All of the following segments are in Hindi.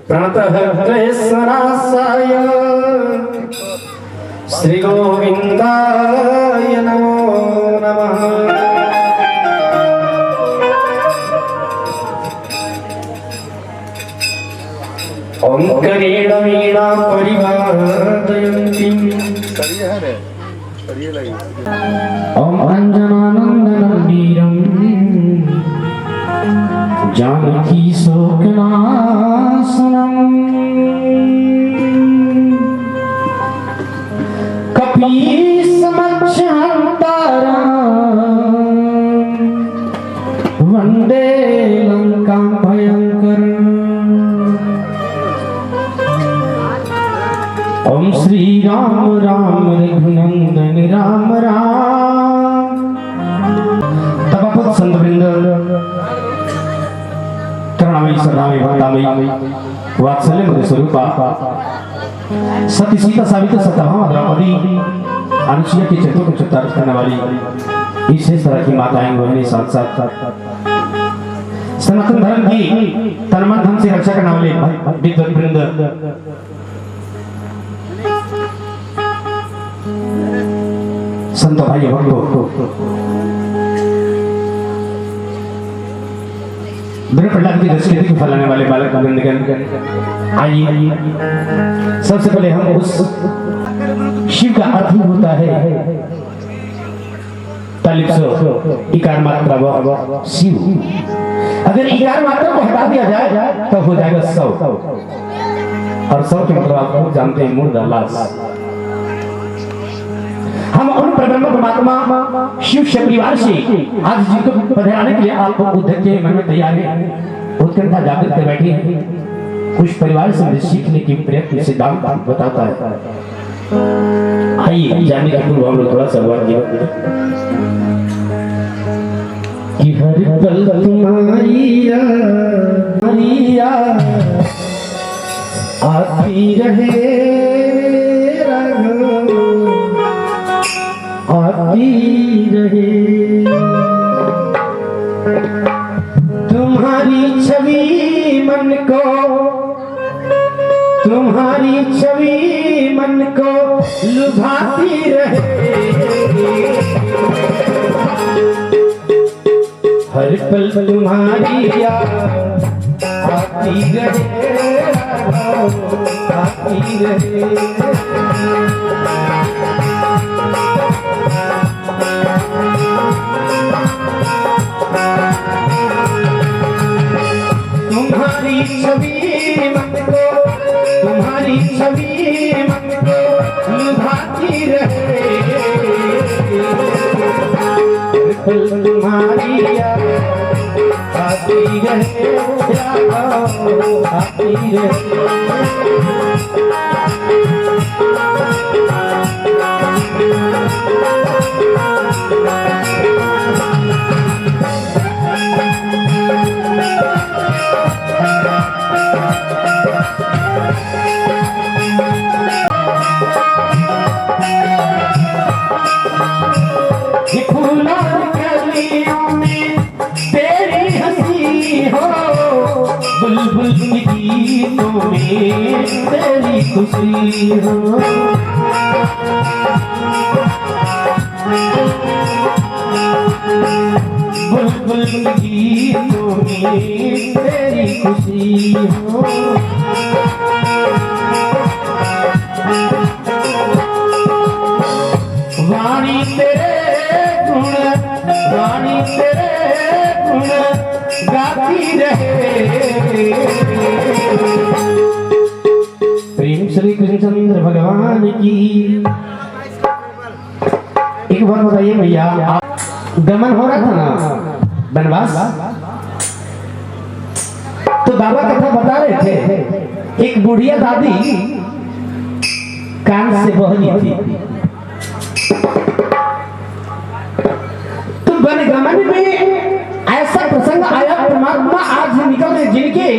प्रणतः क्लेशनाशाय श्री गोविंदाय नमो नमः। ओम करेण वीणा परिवादयन्ती ओम अंजनानंदनं वीरं जानकी शोकनाशनम् कपीसमक्षहन्तारं वन्दे लंकां भयंकरम्। ओम श्री राम राम रघुनंदन राम राम। तपपुत संतवृंद, करुणामयी सदामयी भक्तामयी वात्सल्य स्वरूपा सती सीता सावित्री सत्यभामा द्रौपदी अनुसुईया के चरित्रों को चित्रित करने वाली इस तरह की माताएं बहनें साथ साथ सनातन धर्म की तन मन धन से रक्षा करने वाले विद्वत वृंद, संत भाई भक्तों, बिना प्रहलाद की दृष्टि को फैलाने वाले बालक वृंदगण, आइए सबसे पहले हम उस शिव का अर्थ होता है तलिप्सो इकार मात्रा शिव। अगर इकार मात्रा को हटा दिया जाए तो हो जाएगा सौ, और सौ के मतलब आप जानते हैं मुर्दालास। हम उन परब्रह्म परमात्मा शिव से परिवार से आज जिनको पधराने के लिए आपको उद्धव के मन में तैयार है, उत्कंठा जागृत कर बैठे हैं। कुछ परिवार से सीखने की प्रयत्न सिद्धांत बताता है। आइए जानने का पूर्व हम लोग थोड़ा सा बात किया कि हर पल तुम्हारी याद आती रहे, आती रहे। तुम्हारी छवि मन को, तुम्हारी छवि मन को लुभाती रहे। हर पल तुम्हारी याद आती रहे, आती रहे। तुम्हारी छवि मन को, तुम्हारी छवि मन को लुभाती रहे। तुम्हारी याद आती रहे, आती रहे। बुलबुल की गीतों में तेरी खुशी हो, बुलबुल की गीतों में तेरी खुशी हो। वाणी तेरे गुण, वाणी तेरे गुण गाती रहे। प्रेम श्री कृष्णचंद्र भगवान की। एक बार बताइए भैया, गमन हो रहा था ना वनवास, तो बाबा कथा बता रहे थे। एक बुढ़िया दादी कान से बहरी थी, तो वनगमन में ऐसा प्रसंग आया। परमात्मा आज निकल रहे जिनके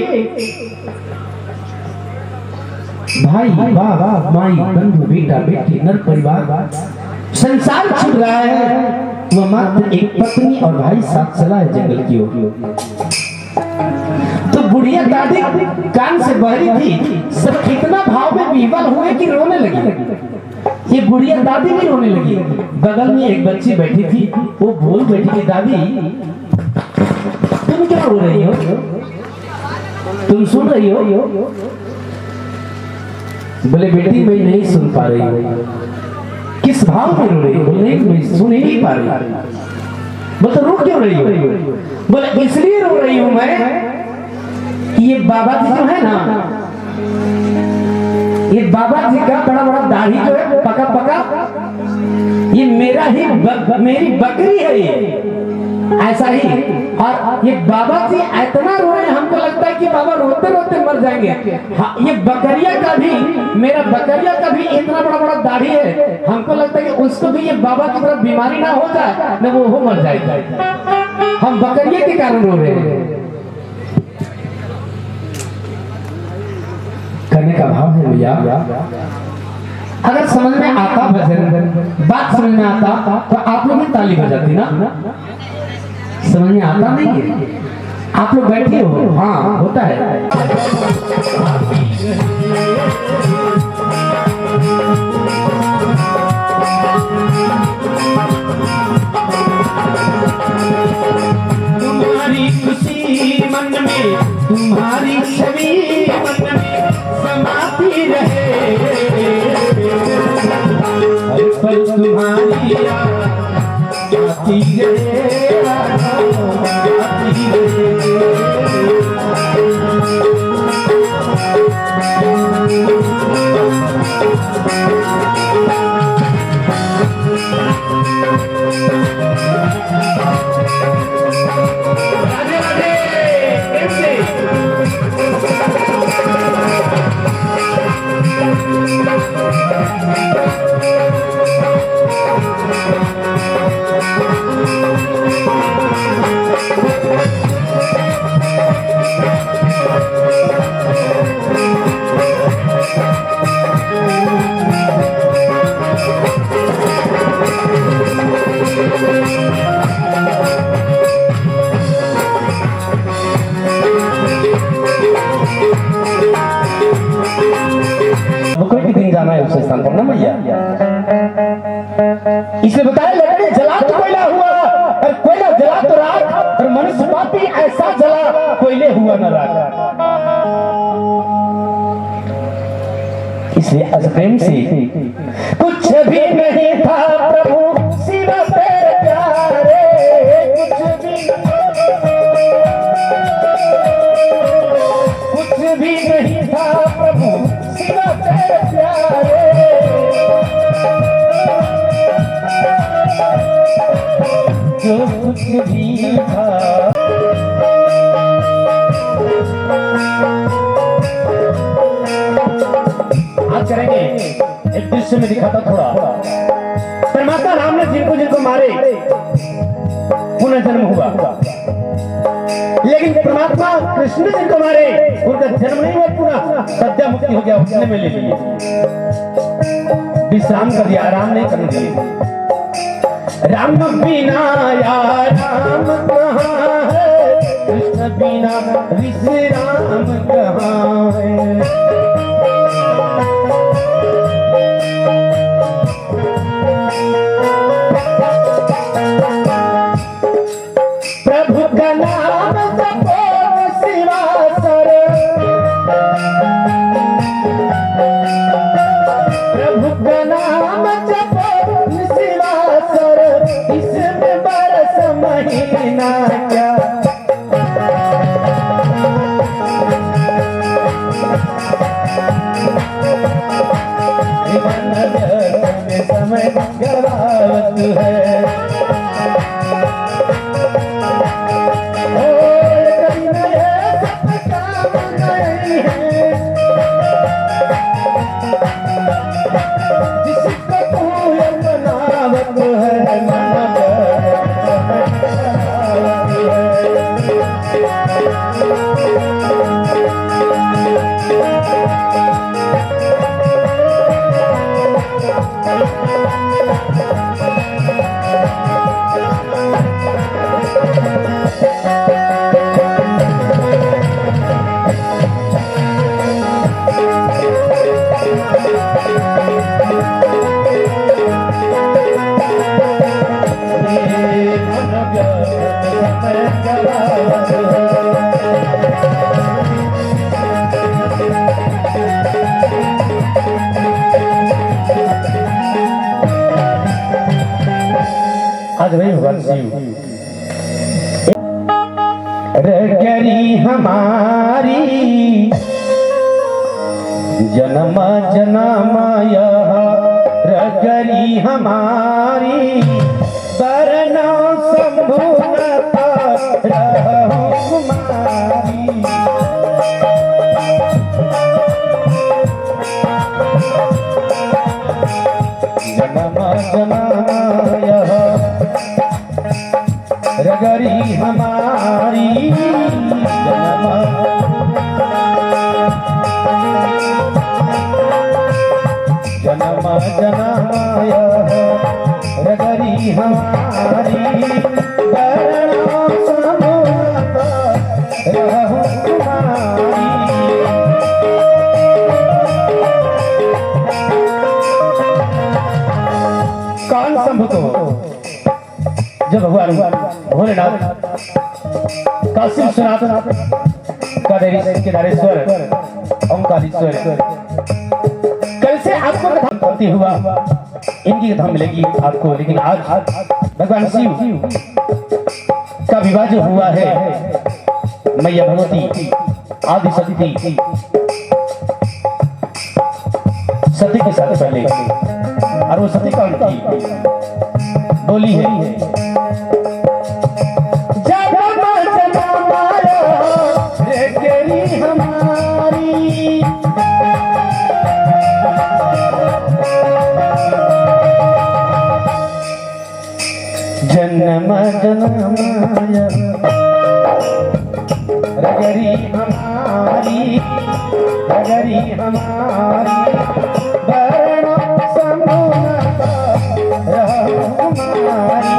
भाई बाबा माई बंधु बेटा बेटी नर परिवार संसार छूट रहा है, वह मात्र एक पत्नी और भाई साथ चला है जंगल की ओर। तो बुढ़िया दादी कान से बहरी थी, सब कितना भाव में विह्वल हुए कि रोने लगी। ये बुढ़िया दादी भी रोने लगी। बगल में एक बच्ची बैठी थी, वो बोल बैठी कि दादी तुम क्या रो रही हो, तुम सुन रही हो? बोले बेटी मैं नहीं सुन पा रही हूँ। किस भाव में रो रही हो? बोले मैं सुन ही नहीं पा रही। बोले रो क्यों रही हो? बोले इसलिए रो रही हूँ मैं कि ये बाबा जी जो है ना, ये बाबा जी का बड़ा बड़ा दाढ़ी जो है पका पका, ये मेरी बकरी है ये, ऐसा ही। और ये बाबा जी इतना रो रहे हैं, हमको लगता है कि बाबा रोते रोते मर जाएंगे। हाँ, ये बकरिया का भी, मेरा बकरिया का भी इतना बड़ा बड़ा दाढ़ी है, हमको लगता है कि उसको भी ये बाबा की तरफ बीमारी ना हो जाए न वो मर जाएगा। हम बकरिया के कारण रो रहे हैं। करने का भाव है भैया। अगर समझ में आता भजन, बात समझ में आता तो आप लोग भी ताली बजाती ना। समझ में आता नहीं है, आप लोग बैठे हो। हाँ होता है। तुम्हारी खुशी मन में, तुम्हारी छवि मन में समाती रहे, हर पल तुम्हारी आती रहे, आती रहे। इसे बताया लकड़ी जला तो कोयला हुआ, और कोयला जला तो राख, और मनुष्य पापी ऐसा जला कोयले हुआ न राख। इसलिए प्रेम से कुछ भी नहीं था प्रभु सिवा तेरे प्यारे, कुछ भी नहीं था प्रभु सिवा तेरे प्यारे। जो कुछ भी था आज करेंगे। एक दृश्य में दिखाता थोड़ा। परमात्मा राम ने जिनको जिनको मारे पुनर्जन्म हुआ, लेकिन परमात्मा कृष्ण जिनको मारे उनका जन्म नहीं हुआ, पुनः सद्या मुक्ति हो गया, उसने में ले लिए, विश्राम कर दिया, आराम नहीं करने दिए। राम बिना यार राम कहाँ है, कृष्ण बिना विश्राम कहाँ है। प्रभु का नाम जपो शिवा सर, प्रभु का नाम जपो शिवा सर, इसमें बरस महीना क्या। समय गवावत है, हमारी जन्म जन्म यह रगरी हमारी वर्ण संभुनता रहो कुमारी जन्म जन्म यह रगरी हमारी जन्म जन्म यह रगरी हमारी वर्ण संभुनता रहो कुमारी कान संभुतो जब भगवान भोलेनाथ काशी विश्वनाथ केदारेश्वर ओंकारेश्वर कैसे आपको कथा करती हुआ इनकी कथा मिलेगी आपको। लेकिन आज भगवान शिव का विवाह जो हुआ है मैया भगवती आदि शक्ति सती के साथ पहले और वो सती कौन थी बोली है जन्म जन्म रगरी हमारी रगरी हमारी वर्ण संभुनता रहो कुमारी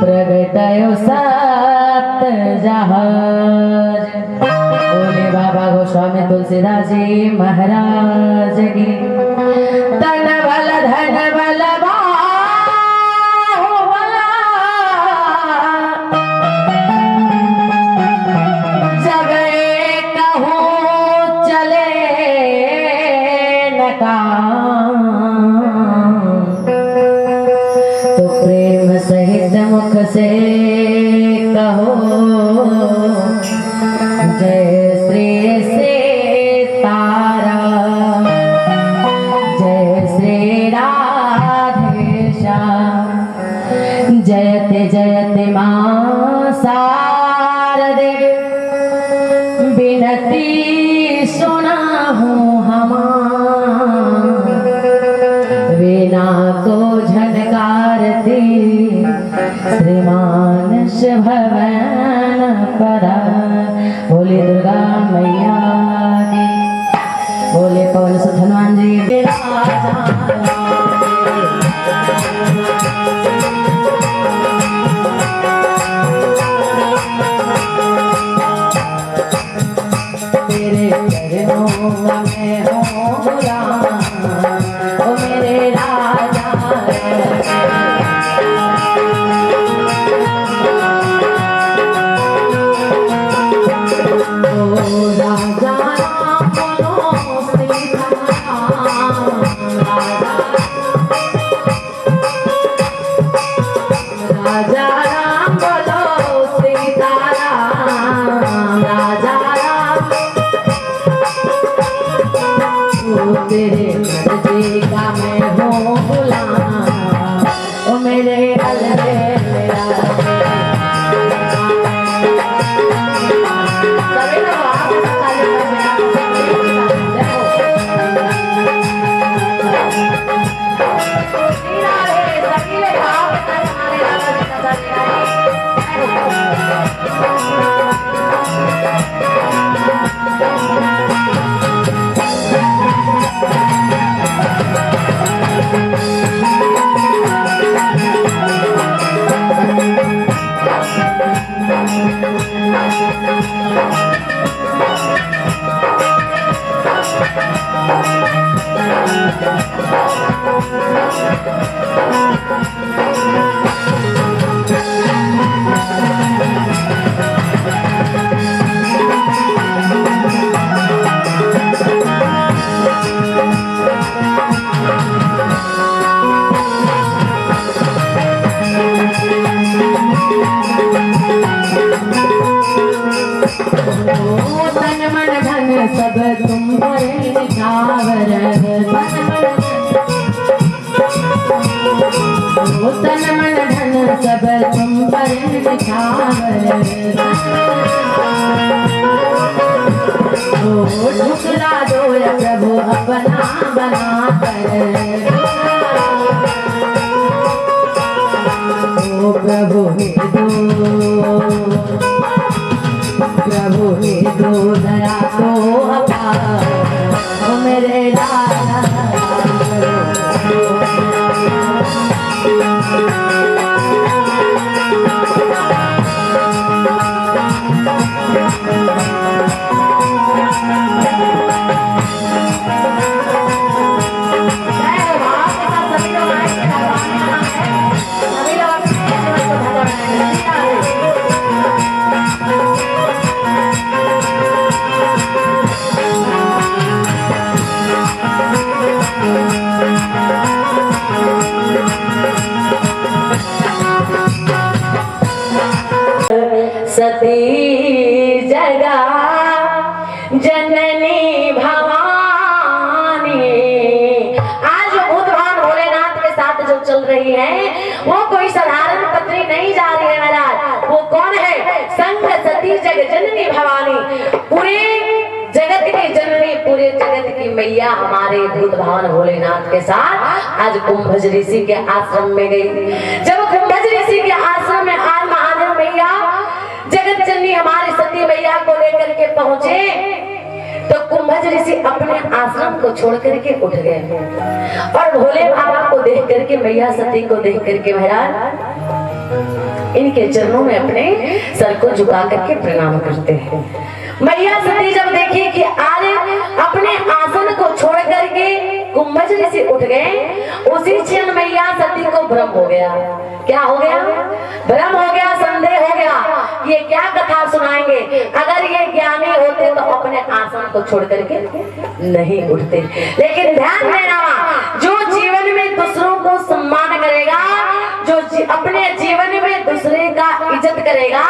प्रगटायो सात जहाज बोले बाबा गोस्वामी तुलसीदास जी महाराज की तन बल धन बल बाहुबला जब कहूँ चले न काम तो प्रेम सहित मुख से कहो जय श्री सीतारा जय श्री राधेशा जयते जयते मां शारदे बिनती सुना हूँ हमार बिना को झनकारती श्रीमान भवन परा बोले दुर्गा मैया की बोले पवन सुत हनुमान जी तेरे चरणों में हो गुलाम ओ मेरे राजा राजा राम बोलो सीताराम तन मन धन सब तुम निछावर, तन मन धन सब तुम निछावर, ठुकरा दो प्रभु अपना बना कर, ओ प्रभु प्रभु हे दो दया तो अपार, ओ मेरे लाला सती जगा जननी भवानी। आज जो भूतभान भोलेनाथ के साथ जो चल रही है वो कोई साधारण पत्नी नहीं जा रही है महाराज। वो कौन है? संग सती जग जननी भवानी, पूरे जगत की जननी, पूरे जगत की मैया हमारे भूतभान भोलेनाथ के साथ आज कुंभज ऋषि के आश्रम में गई। जब कुंभज ऋषि के आश्रम में आज महादेव मैया जगत जननी हमारी सती मैया को लेकर के पहुंचे तो कुंभज ऋषि अपने आश्रम को छोड़ करके उठ गए और भोले बाबा को देख करके, मैया सती को देख करके महाराज इनके चरणों में अपने सर को झुका करके प्रणाम करते हैं। मैया सती जब देखी कि आज अपने आसन को छोड़ करके कुंभज ऋषि उठ गए, उसी क्षण मैया सती को भ्रम हो गया। क्या हो गया? भ्रम हो गया, संदेह हो गया। ये क्या कथा सुनाएंगे? अगर ये ज्ञानी होते तो अपने आसन को छोड़ करके नहीं उठते। लेकिन ध्यान देना, जो जीवन में दूसरों को सम्मान करेगा, जो अपने जीवन में दूसरे का इज्जत करेगा,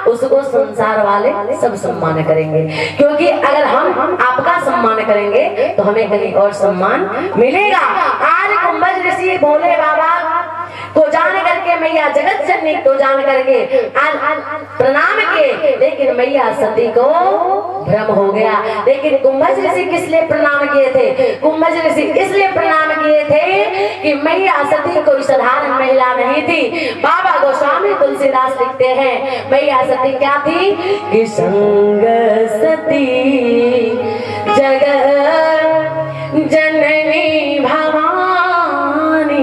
उसको संसार वाले सब सम्मान करेंगे। क्योंकि अगर हम आपका सम्मान करेंगे तो हमें कहीं और सम्मान मिलेगा। आज कुंभज ऋषि भोले बाबा को जान करके, मैया जगत जननी को जान करके आज प्रणाम किए, लेकिन मैया सती को भ्रम हो गया। लेकिन कुंभज ऋषि किस लिए प्रणाम किए थे? कुंभज ऋषि इसलिए प्रणाम किए थे कि मैया सती कोई साधारण महिला नहीं थी। बाबा गोस्वामी तुलसीदास लिखते हैं मैया सती क्या थी कि संग सती जगत जननी भवानी,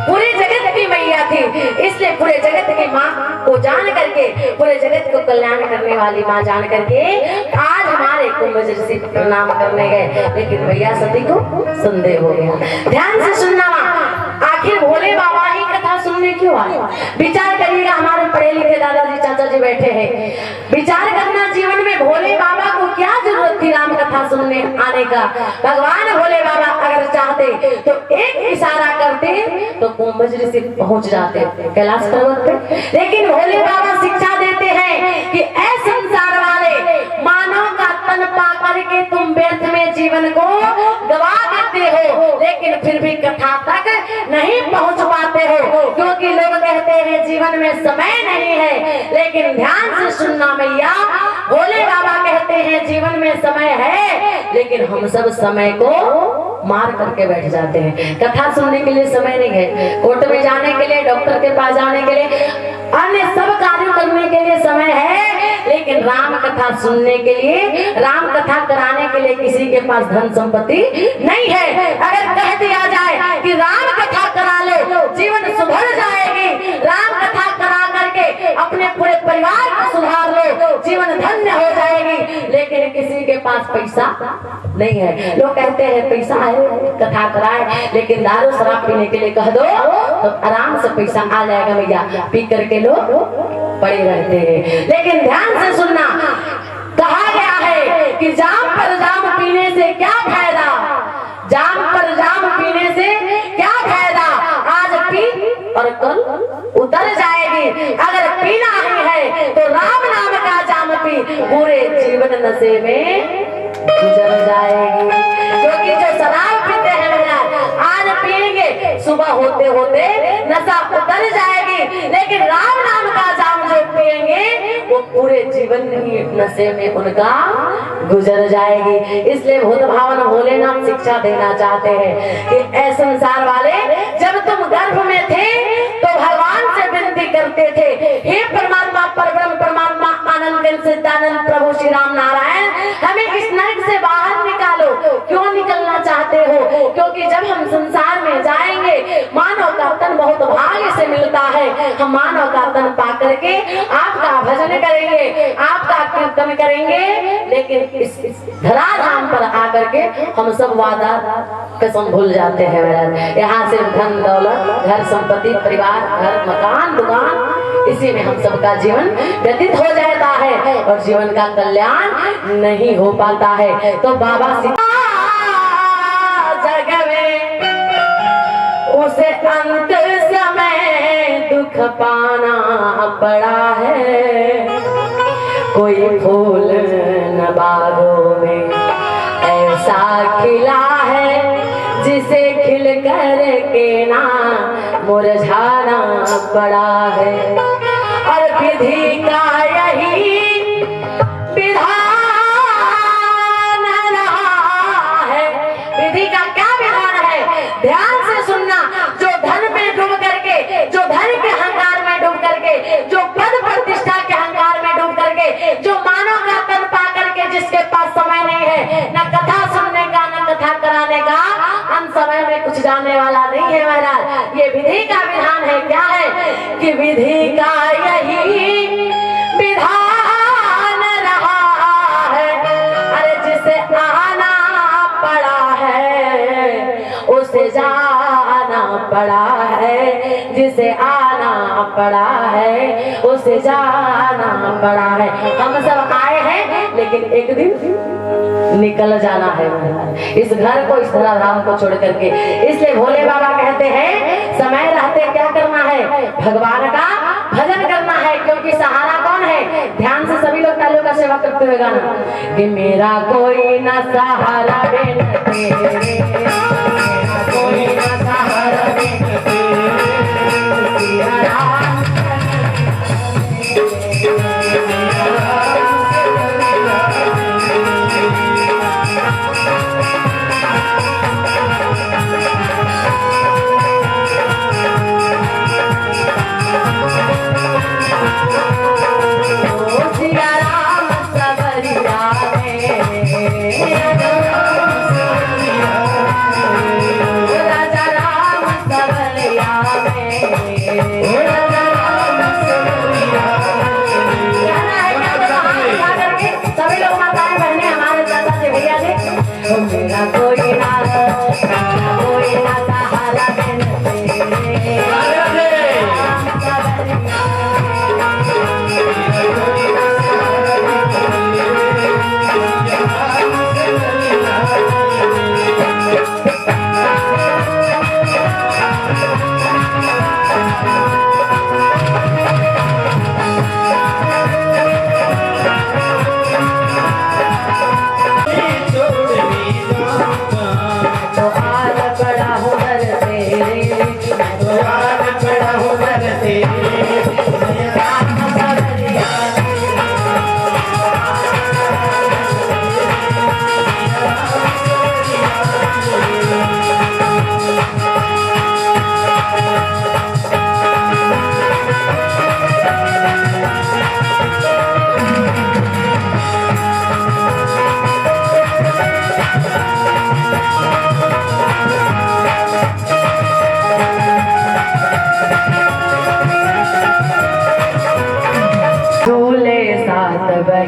पूरे जगत की मैया थी। इसलिए पूरे जगत की माँ को जान करके, पूरे जगत को कल्याण करने वाली माँ जान करके आज हमारे कुंभज ऋषि प्रणाम करने गए। लेकिन मैया सती को संदेह हो गया। ध्यान से सुनना, आखिर भोले बाबा ही कथा सुनने क्यों आए? विचार करिएगा। हमारे पढ़े लिखे दादाजी चाचा जी बैठे हैं, विचार करना जीवन में भोले बाबा को क्या जरूरत थी राम कथा सुनने आने का? भगवान भोले बाबा अगर चाहते तो एक इशारा करते तो कुंभज ऋषि पहुंच जाते कैलाश पर्वत पे। लेकिन भोले बाबा शिक्षा देते हैं कि ऐ संसार वाले, मानव का तन पा करके तुम व्यर्थ में जीवन को गवा देते हो, लेकिन फिर भी कथा तक नहीं पहुंच पाते हो, क्योंकि लोग कहते हैं जीवन में समय नहीं है। लेकिन ध्यान से सुनना मैया, भोले बाबा कहते हैं जीवन में समय है, लेकिन हम सब समय को मार करके बैठ जाते हैं। कथा सुनने के लिए समय नहीं है, कोर्ट में जाने के लिए, डॉक्टर के पास जाने के लिए, अन्य सब कार्य करने के लिए समय है, लेकिन राम कथा सुनने के लिए, राम कथा कराने के लिए किसी के पास धन संपत्ति नहीं है। अगर कह दिया जाए कि राम कथा करा लो जीवन सुधर जाएगी, राम कथा करा करके अपने पूरे परिवार को सुधार लो जीवन धन्य हो जाएगी, लेकिन किसी के पास पैसा नहीं है। लोग कहते हैं पैसा है कथा कराए, लेकिन दारू शराब पीने के लिए कह दो तो आराम से पैसा आ जाएगा भैया, पी करके लोग पड़े रहते हैं। लेकिन ध्यान से सुनना, कहा गया है कि जाम पर जाम पीने से क्या फायदा, जाम पर जाम पीने से क्या फायदा, आज पी और कल उतर जाएगी। अगर पीना ही है तो राम नाम का जाम पी, पूरे जीवन नशे में गुजर जाएगी। क्योंकि जो शराब पीते हैं आज पिएंगे, सुबह होते होते नशा उतर जाएगी, लेकिन राम नाम का जाम जो पिएंगे वो पूरे जीवन ही नशे में उनका गुजर जाएगी। इसलिए भूत भावन भोलेनाथ शिक्षा देना चाहते हैं कि ऐ संसार वाले, जब तुम गर्भ में थे तो भगवान से विनती करते थे, हे परमात्मा परब्रह्म परमात्मा आनंद सिद्धानंद प्रभु श्री राम नारायण, हमें इस नरक से बाहर निकालो। क्यों निकलना चाहते हो? क्योंकि जब हम संसार में जाएंगे, मानव का तन बहुत भाग्य से मिलता है, हम मानव का तन पा करके आपका भजन करेंगे, आपका कीर्तन करेंगे, लेकिन इस धराधाम पर आकर के हम सब वादा कसम भूल जाते हैं महाराज। यहाँ सिर्फ धन दौलत, घर संपत्ति, परिवार, घर मकान, दुकान, इसी में हम सबका जीवन व्यतीत हो जाता है और जीवन का कल्याण नहीं हो पाता है। तो बाबा जग में उसे अंत समय दुख पाना पड़ा है, कोई फूल न बागों में ऐसा खिला है जिसे खिल कर के ना मुरझाना पड़ा है। और विधि का यही विधान रहा है। विधि का क्या विधान है? ध्यान से सुनना। जो धन में डूब करके, जो धन के अहंकार में डूब करके, जो पद प्रतिष्ठा के अहंकार में डूब करके, जो मानव का तन पा करके जिसके पास समय नहीं है न कथा सुनने का न कथा कराने का, अंत समय में कुछ जाने वाला नहीं है महाराज। ये विधि का विधान है। क्या है कि विधि का यही विधान रहा है, अरे जिसे आना पड़ा है उसे जाना पड़ा है, जिसे आना पड़ा है उसे जाना पड़ा है। हम सब आए हैं लेकिन एक दिन निकल जाना है इस घर को, इस धराधाम को छोड़ करके। इसलिए भोले बाबा कहते हैं समय रहते क्या करना है? भगवान का भजन करना है, क्योंकि सहारा कौन है? ध्यान से सभी लोग तालियों का सेवा करते हुए गाना कि मेरा कोई न सहारा बिन तेरे, मेरा कोई न सहारा बिन तेरे, राम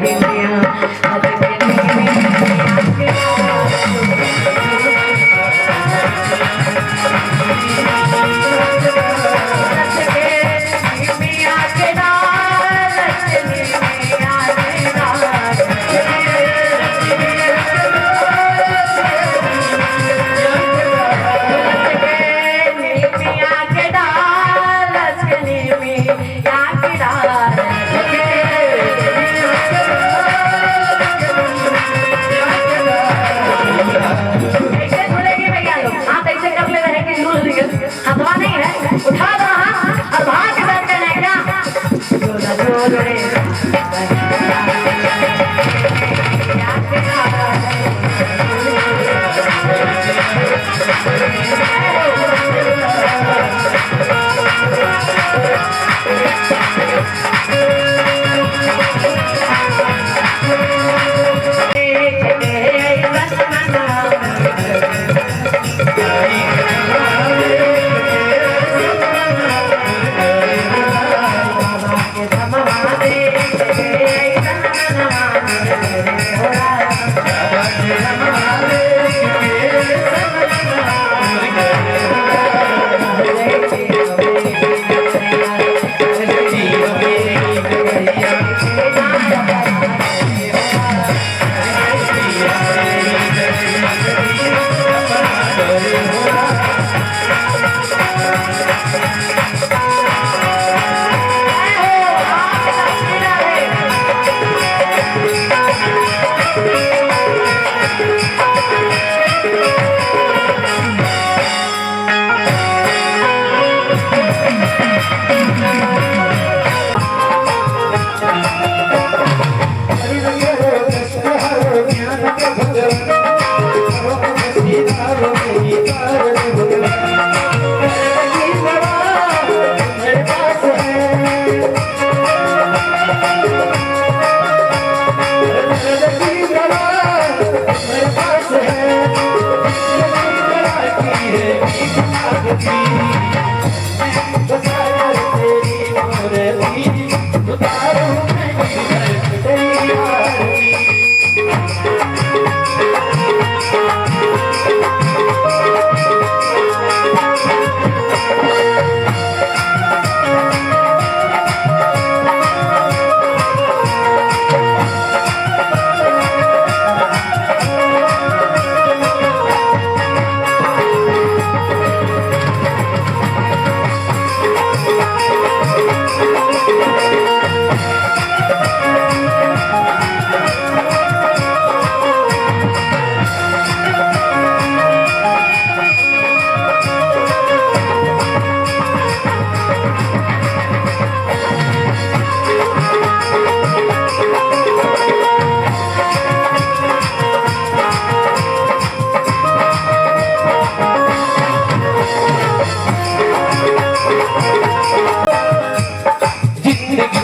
बहिनिया आज के हथवा नहीं है, उठा दो हाथ और भाग के साथ करना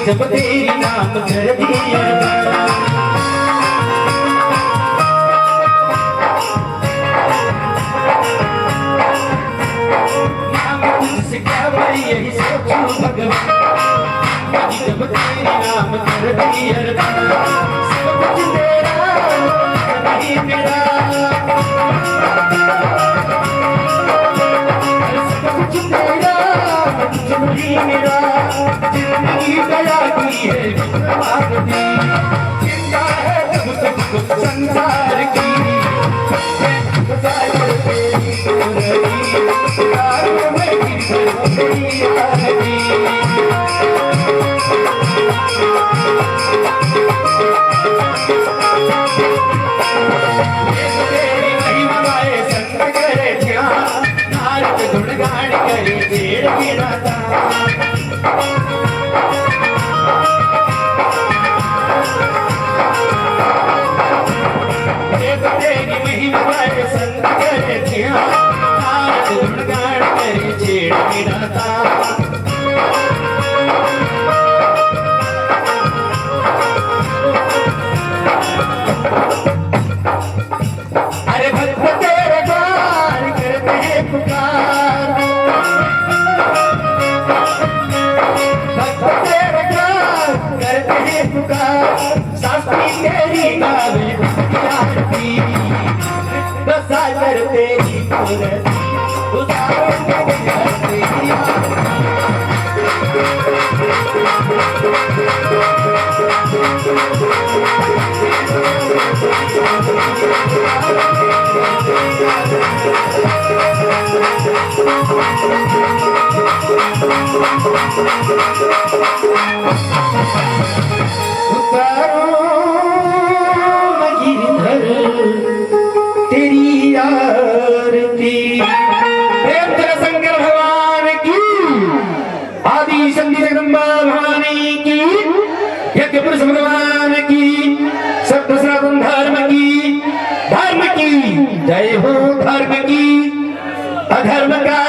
जब तेरी नाम कर दिया मुझसे क्या भाई यही सोचूं भगवान जब तेरी नाम कर दिया सब कुछ तेरा नहीं मेरा सब कुछ तेरा कुछ नहीं मेरा जिंदगी दया की है भागती जिंदा है सब संसार की गुजार तेरी तोरही यारों में तेरी यारी तेरी महिमा गाए संग करे ध्यान नारद गुणगान करे तेरे गिराता तेरी महिमा गाए संग करे ध्यान नारद गुणगान करे तेरे गिराता अरे भक्त तेरे द्वार करते हैं पुकार मस्ती तेरी गावी आरती सागर तेरी तेरी आरती प्रेम तेरा शंकर भगवान की आदि शक्ति जगदम्बा भवानी की यज्ञ पुरुष भगवान की सत्य सनातन धर्म की जय हो धर्म की।